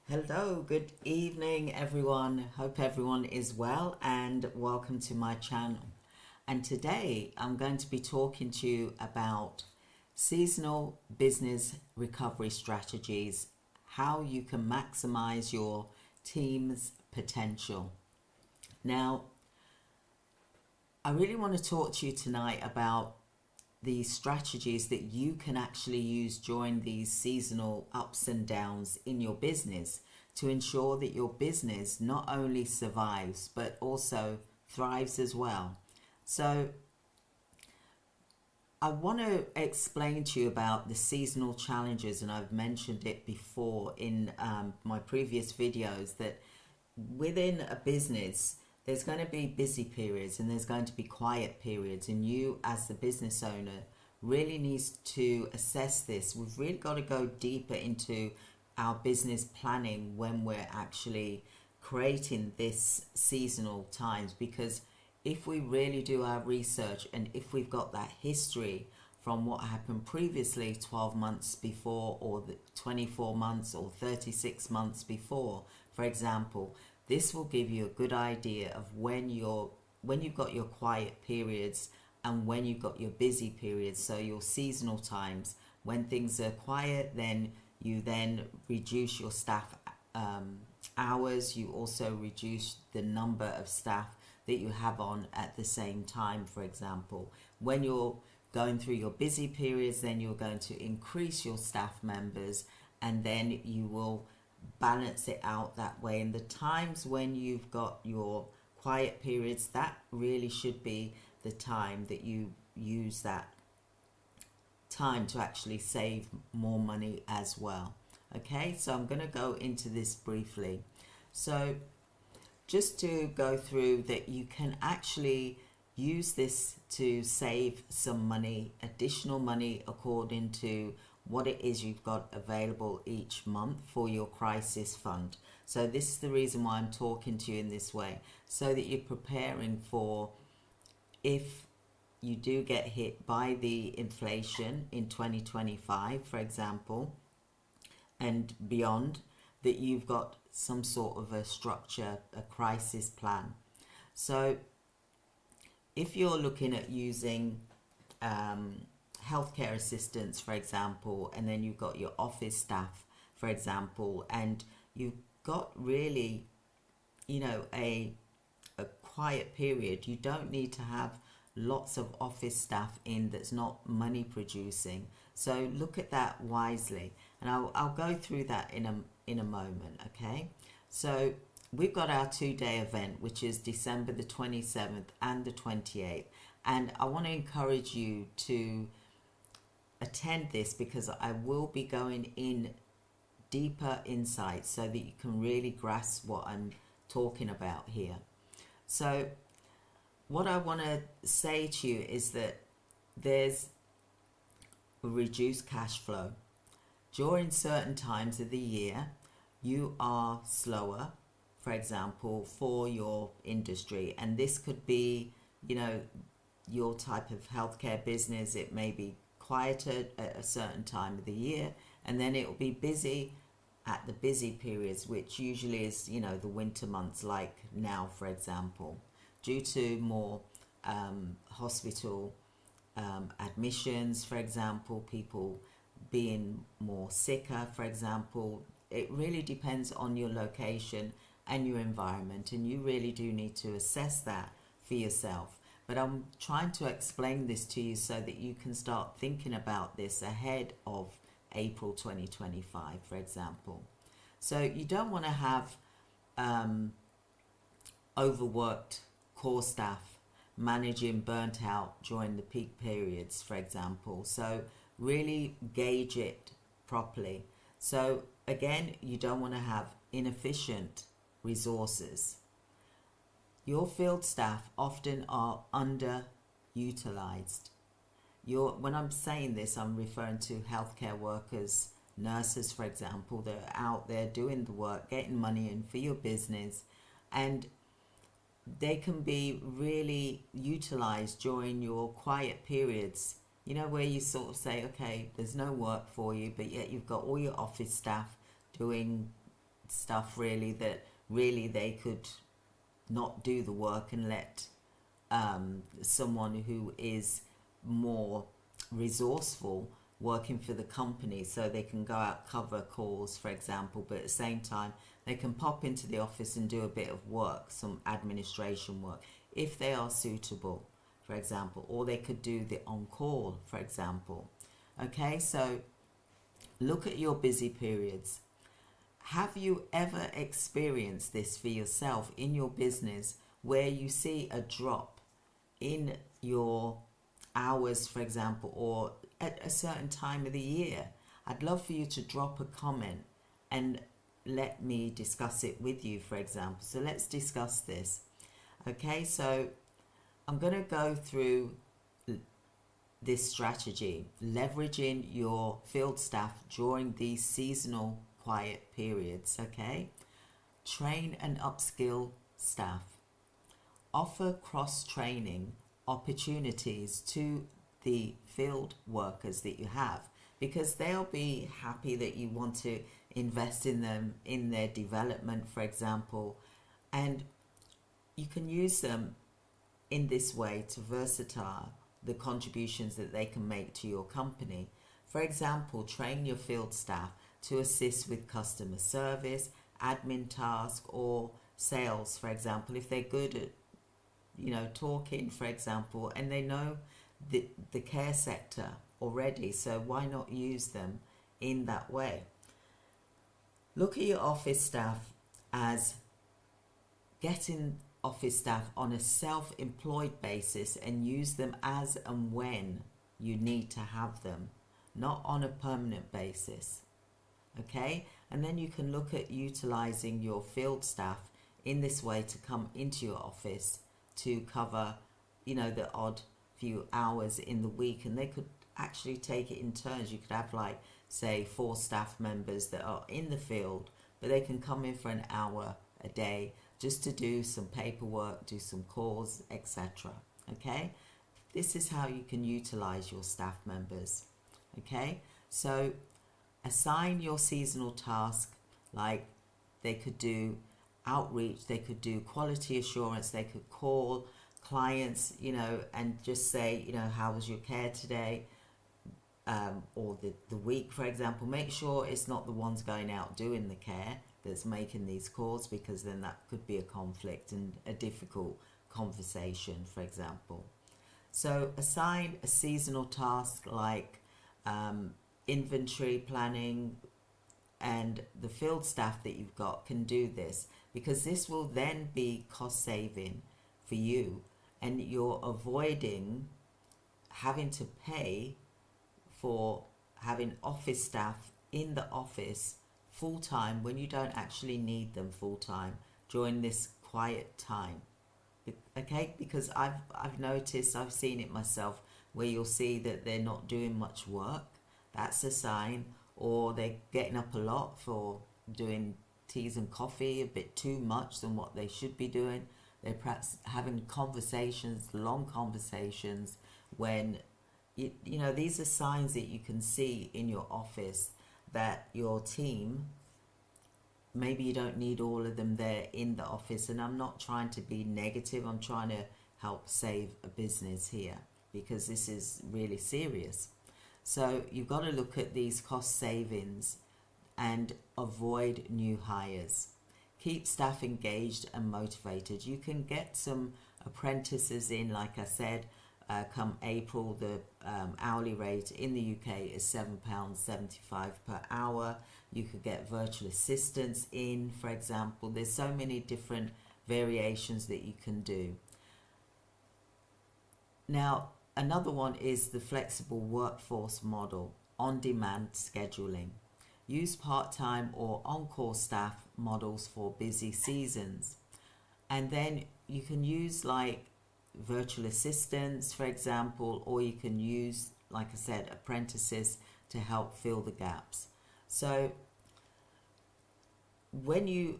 Hello, good evening, everyone. Hope everyone is well and welcome to my channel. And today I'm going to be talking to you about seasonal business recovery strategies, how you can maximize your team's potential. Now, I really want to talk to you tonight about the strategies that you can actually use during these seasonal ups and downs in your business to ensure that your business not only survives but also thrives as well. So I want to explain to you about the seasonal challenges, and I've mentioned it before in my previous videos, that within a business there's going to be busy periods and there's going to be quiet periods, and you as the business owner really needs to assess this. We've really got to go deeper into our business planning when we're actually creating this seasonal times, because if we really do our research and if we've got that history from what happened previously 12 months before, or the 24 months or 36 months before, for example, this will give you a good idea of when you've got your quiet periods and when you've got your busy periods. So your seasonal times, when things are quiet, then you reduce your staff hours. You also reduce the number of staff that you have on at the same time, for example. When you're going through your busy periods, then you're going to increase your staff members, and then you will balance it out that way. And the times when you've got your quiet periods, that really should be the time that you use that time to actually save more money as well. Okay, so I'm going to go into this briefly. So just to go through that, you can actually use this to save some money, additional money, according to what it is you've got available each month for your crisis fund. So this is the reason why I'm talking to you in this way, so that you're preparing for if you do get hit by the inflation in 2025, for example, and beyond, that you've got some sort of a structure, a crisis plan. So if you're looking at using healthcare assistants, for example, and then you've got your office staff, for example, and you've got really, a quiet period, you don't need to have lots of office staff in that's not money producing. So look at that wisely, and I'll go through that in a moment. Okay, so we've got our 2-day event, which is December the 27th and the 28th, and I want to encourage you to attend this, because I will be going in deeper insights so that you can really grasp what I'm talking about here. So what I want to say to you is that there's a reduced cash flow. During certain times of the year, you are slower, for example, for your industry, and this could be, your type of healthcare business. It may be quieter at a certain time of the year, and then it will be busy at the busy periods, which usually is, the winter months, like now, for example, due to more hospital admissions, for example, people being more sicker, for example. It really depends on your location and your environment, and you really do need to assess that for yourself. But I'm trying to explain this to you so that you can start thinking about this ahead of April 2025, for example. So you don't want to have overworked core staff managing burnt out during the peak periods, for example. So really gauge it properly. So again, you don't want to have inefficient resources. Your field staff often are underutilized. When I'm saying this, I'm referring to healthcare workers, nurses, for example. They're out there doing the work, getting money in for your business, and they can be really utilized during your quiet periods, where you sort of say, okay, there's no work for you, but yet you've got all your office staff doing stuff really that really they could not do the work and let someone who is more resourceful working for the company, so they can go out, cover calls, for example, but at the same time they can pop into the office and do a bit of work, some administration work, if they are suitable, for example, or they could do the on-call, for example. Okay, so look at your busy periods. Have you ever experienced this for yourself in your business, where you see a drop in your hours, for example, or at a certain time of the year? I'd love for you to drop a comment and let me discuss it with you, for example. So let's discuss this. Okay, so I'm going to go through this strategy, leveraging your field staff during these seasonal quiet periods. Okay, train and upskill staff. Offer cross-training opportunities to the field workers that you have, because they'll be happy that you want to invest in them, in their development, for example, and you can use them in this way to versatile the contributions that they can make to your company. For example, train your field staff to assist with customer service, admin tasks, or sales, for example, if they're good at talking, for example, and they know the care sector already, so why not use them in that way? Look at your office staff as getting office staff on a self-employed basis and use them as and when you need to have them, not on a permanent basis. Okay, and then you can look at utilizing your field staff in this way to come into your office to cover the odd few hours in the week, and they could actually take it in turns. You could have, like, say 4 staff members that are in the field, but they can come in for an hour a day just to do some paperwork, do some calls, etc. Okay, this is how you can utilize your staff members. Okay, so assign your seasonal task, like they could do outreach, they could do quality assurance, they could call clients, and just say, how was your care today, or the week, for example. Make sure it's not the ones going out doing the care that's making these calls, because then that could be a conflict and a difficult conversation, for example. So assign a seasonal task like inventory planning, and the field staff that you've got can do this, because this will then be cost saving for you, and you're avoiding having to pay for having office staff in the office full time when you don't actually need them full time during this quiet time. Okay, because I've noticed, I've seen it myself, where you'll see that they're not doing much work. That's a sign. Or they're getting up a lot for doing teas and coffee, a bit too much than what they should be doing. They're perhaps having conversations, long conversations, when these are signs that you can see in your office that your team, maybe you don't need all of them there in the office. And I'm not trying to be negative, I'm trying to help save a business here, because this is really serious. So you've got to look at these cost savings and avoid new hires. Keep staff engaged and motivated. You can get some apprentices in, like I said, come April. The hourly rate in the UK is £7.75 per hour. You could get virtual assistants in, for example. There's so many different variations that you can do. Now, another one is the flexible workforce model, on-demand scheduling. Use part-time or on-call staff models for busy seasons. And then you can use like virtual assistants, for example, or you can use, like I said, apprentices to help fill the gaps. So when you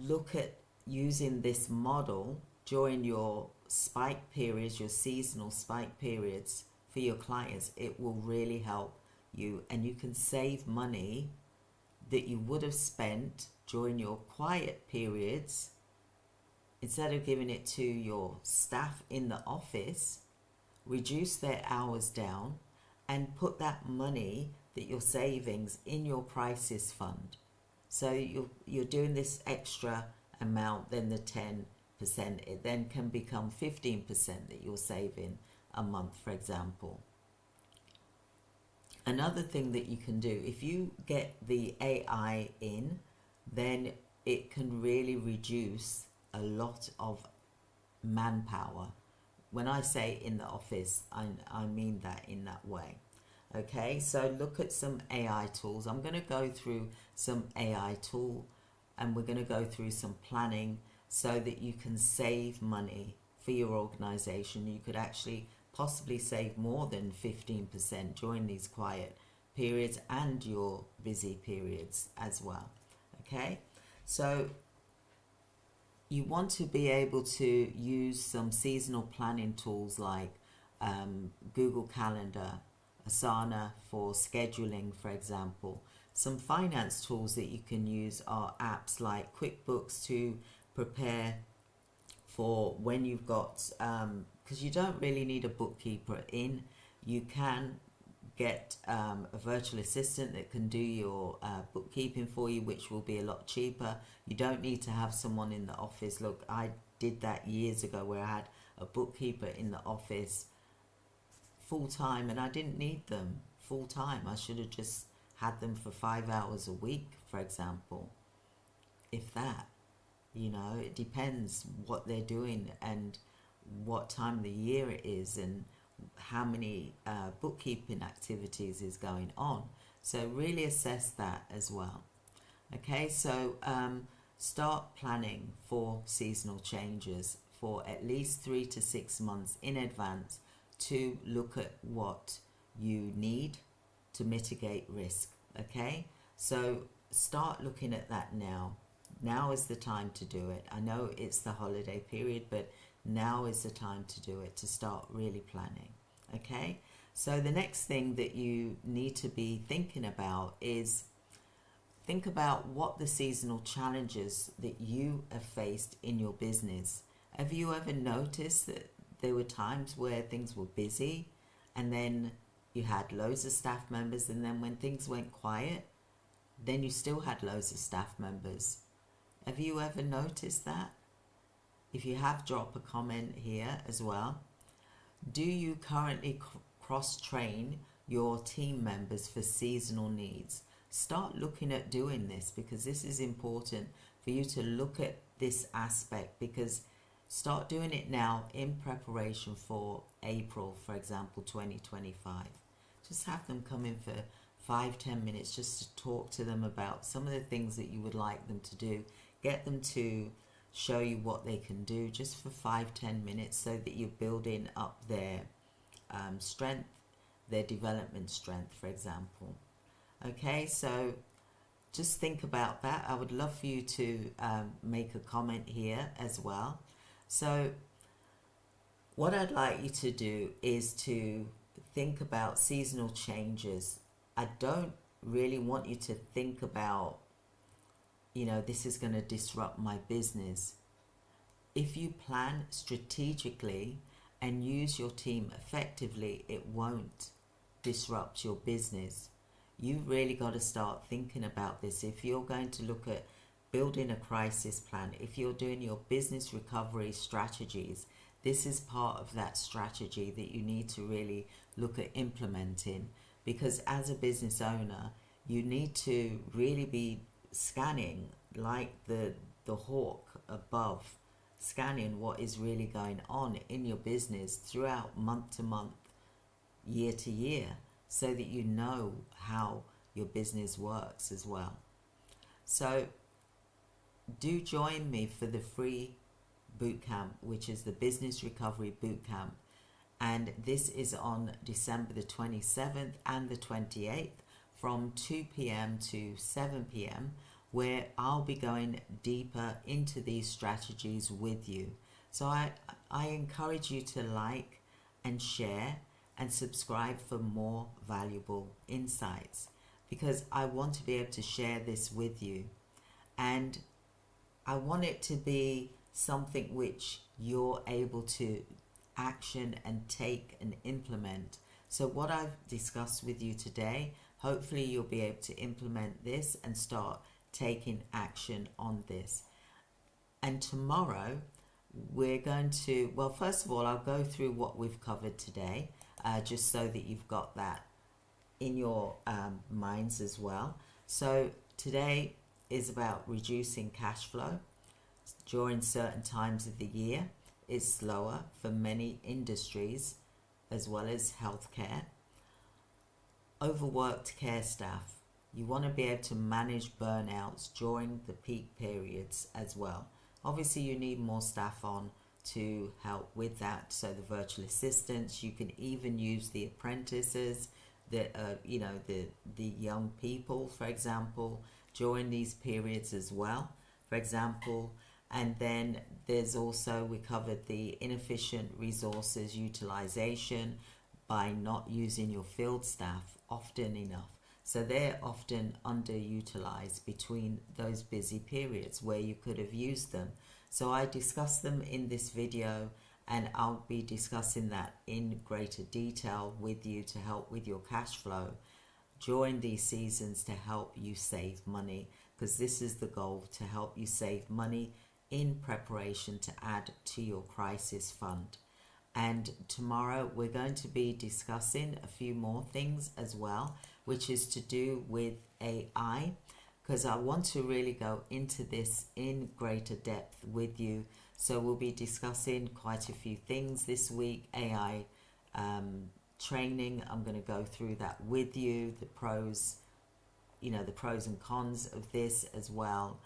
look at using this model during your spike periods, your seasonal spike periods for your clients, it will really help you, and you can save money that you would have spent during your quiet periods, instead of giving it to your staff in the office, reduce their hours down and put that money that you're savings in your crisis fund. So you're doing this extra amount, then the 10%, it then can become 15% that you're saving a month, for example. Another thing that you can do, if you get the AI in, then it can really reduce a lot of manpower. When I say in the office, I mean that in that way. Okay, so look at some AI tools. I'm going to go through some AI tool, and we're going to go through some planning so that you can save money for your organization. You could actually possibly save more than 15% during these quiet periods and your busy periods as well. Okay, so you want to be able to use some seasonal planning tools like Google Calendar, Asana for scheduling, for example. Some finance tools that you can use are apps like QuickBooks to prepare for when you've got, because you don't really need a bookkeeper in. You can get a virtual assistant that can do your bookkeeping for you, which will be a lot cheaper. You don't need to have someone in the office. Look, I did that years ago where I had a bookkeeper in the office full time, and I didn't need them full time. I should have just had them for 5 hours a week, for example, if that. You know, it depends what they're doing and what time of the year it is and how many bookkeeping activities is going on. So really assess that as well. Okay, so start planning for seasonal changes for at least 3 to 6 months in advance to look at what you need to mitigate risk. Okay, so start looking at that now. Now is the time to do it. I know it's the holiday period, but now is the time to do it, to start really planning. Okay, so the next thing that you need to be thinking about is think about what the seasonal challenges that you have faced in your business. Have you ever noticed that there were times where things were busy and then you had loads of staff members, and then when things went quiet, then you still had loads of staff members? Have you ever noticed that? If you have, drop a comment here as well. Do you currently cross-train your team members for seasonal needs? Start looking at doing this, because this is important for you to look at this aspect, because start doing it now in preparation for April, for example, 2025. Just have them come in for 5-10 minutes just to talk to them about some of the things that you would like them to do. Get them to show you what they can do just for 5-10 minutes, so that you're building up their strength, their development strength, for example. Okay, so just think about that. I would love for you to make a comment here as well. So what I'd like you to do is to think about seasonal changes. I don't really want you to think about, you know, this is going to disrupt my business. If you plan strategically and use your team effectively, it won't disrupt your business. You've really got to start thinking about this. If you're going to look at building a crisis plan, if you're doing your business recovery strategies, this is part of that strategy that you need to really look at implementing. Because as a business owner, you need to really be scanning like the hawk above, scanning what is really going on in your business throughout month to month, year to year, so that you know how your business works as well. So do join me for the free bootcamp, which is the Business Recovery Bootcamp, and this is on December the 27th and the 28th from 2 p.m. to 7 p.m. where I'll be going deeper into these strategies with you. So I encourage you to like and share and subscribe for more valuable insights. because I want to be able to share this with you, and I want it to be something which you're able to action and take and implement. So what I've discussed with you today, hopefully you'll be able to implement this and start taking action on this. And tomorrow we're going to, well, first of all, I'll go through what we've covered today, just so that you've got that in your minds as well. So today is about reducing cash flow during certain times of the year. Is slower for many industries as well as healthcare. Overworked care staff. You want to be able to manage burnouts during the peak periods as well. Obviously you need more staff on to help with that. So the virtual assistants, you can even use the apprentices, the young people, for example, during these periods as well, for example. And then there's also, we covered the inefficient resources utilization by not using your field staff often enough. So they're often underutilized between those busy periods where you could have used them. So I discussed them in this video, and I'll be discussing that in greater detail with you to help with your cash flow during these seasons to help you save money, because this is the goal, to help you save money in preparation to add to your crisis fund. And tomorrow we're going to be discussing a few more things as well, which is to do with AI, because I want to really go into this in greater depth with you. So we'll be discussing quite a few things this week. AI training, I'm going to go through that with you, the pros and cons of this as well.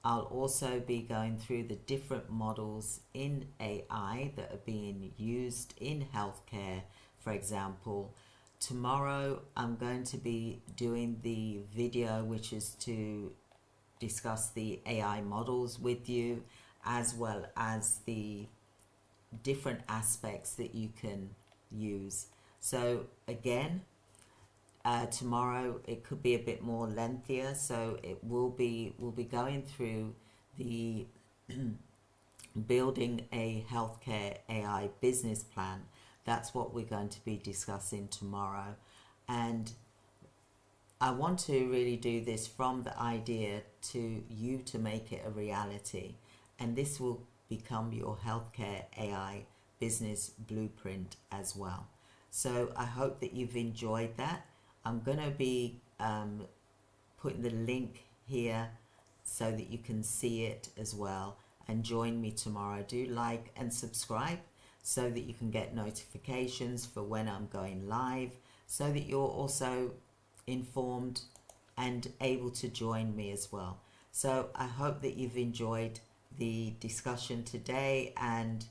I'll also be going through the different models in AI that are being used in healthcare, for example. Tomorrow I'm going to be doing the video which is to discuss the AI models with you, as well as the different aspects that you can use. So again, tomorrow it could be a bit more lengthier, so we'll be going through the building a healthcare AI business plan. That's what we're going to be discussing tomorrow, and I want to really do this from the idea to you to make it a reality, and this will become your healthcare AI business blueprint as well. So I hope that you've enjoyed that. I'm going to be putting the link here so that you can see it as well, and join me tomorrow. Do like and subscribe so that you can get notifications for when I'm going live, so that you're also informed and able to join me as well. So I hope that you've enjoyed the discussion today, and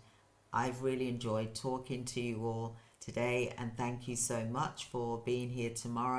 I've really enjoyed talking to you all today, and thank you so much for being here today.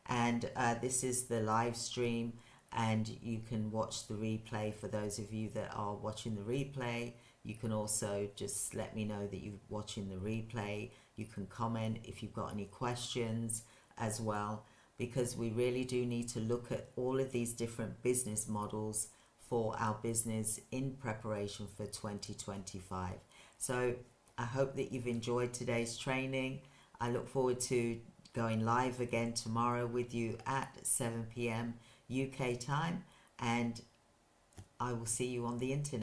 And this is the live stream, and you can watch the replay. For those of you that are watching the replay, you can also just let me know that you're watching the replay. You can comment if you've got any questions as well, because we really do need to look at all of these different business models for our business in preparation for 2025. So I hope that you've enjoyed today's training. I look forward to going live again tomorrow with you at 7 p.m. UK time, and I will see you on the internet.